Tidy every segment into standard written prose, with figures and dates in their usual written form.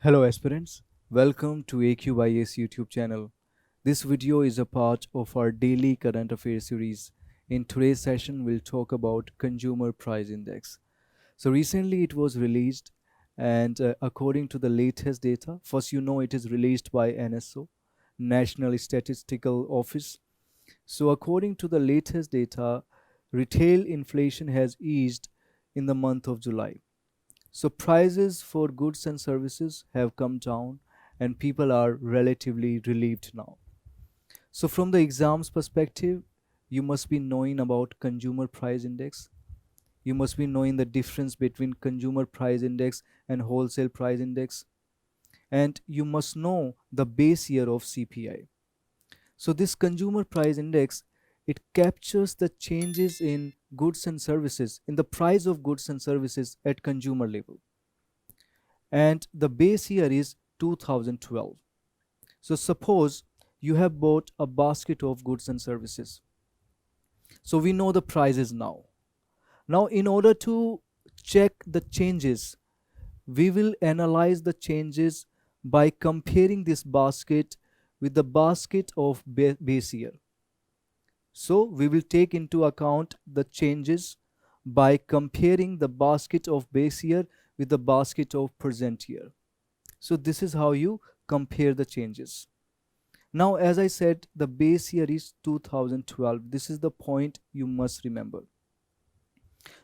Hello aspirants, welcome to AQ IAS YouTube channel. This video is a part of our daily current affairs series. In today's session, we'll talk about Consumer Price Index. So recently it was released and according to the latest data, first it is released by NSO, National Statistical Office. So according to the latest data, retail inflation has eased in the month of July. So prices for goods and services have come down and people are relatively relieved now. So from the exams perspective, you must be knowing about consumer price index. You must be knowing the difference between consumer price index and wholesale price index. And you must know the base year of CPI. So this consumer price index, it captures the changes in goods and services, in the price of goods and services at consumer level. And the base year is 2012. So suppose you have bought a basket of goods and services. So we know the prices now. Now in order to check the changes, we will analyze the changes by comparing this basket with the basket of base year. So we will take into account the changes by comparing the basket of base year with the basket of present year. So this is how you compare the changes. Now, as I said, the base year is 2012. This is the point you must remember.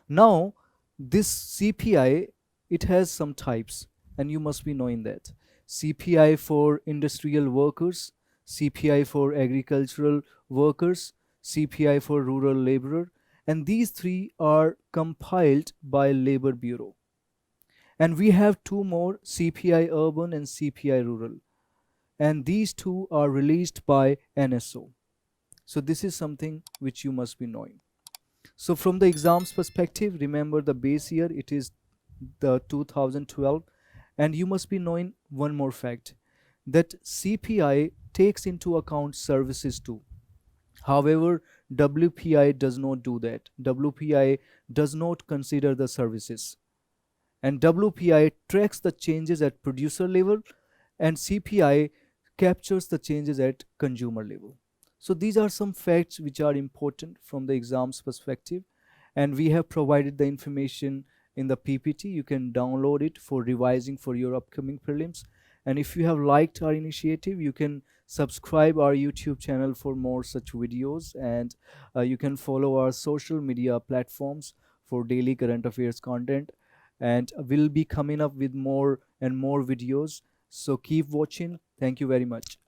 Now, this CPI, it has some types and you must be knowing that. CPI for industrial workers, CPI for agricultural workers, CPI for rural laborer, and these three are compiled by Labor Bureau. And we have two more, CPI urban and CPI rural, and these two are released by NSO. So this is something which you must be knowing. So from the exams perspective, remember the base year, it is the 2012, and you must be knowing one more fact, that CPI takes into account services too. However, WPI does not do that. WPI does not consider the services. And WPI tracks the changes at producer level and CPI captures the changes at consumer level. So these are some facts which are important from the exams perspective, and we have provided the information in the PPT. You can download it for revising for your upcoming prelims. And if you have liked our initiative, you can subscribe our YouTube channel for more such videos, and you can follow our social media platforms for daily current affairs content, and we'll be coming up with more and more videos. So keep watching. Thank you very much.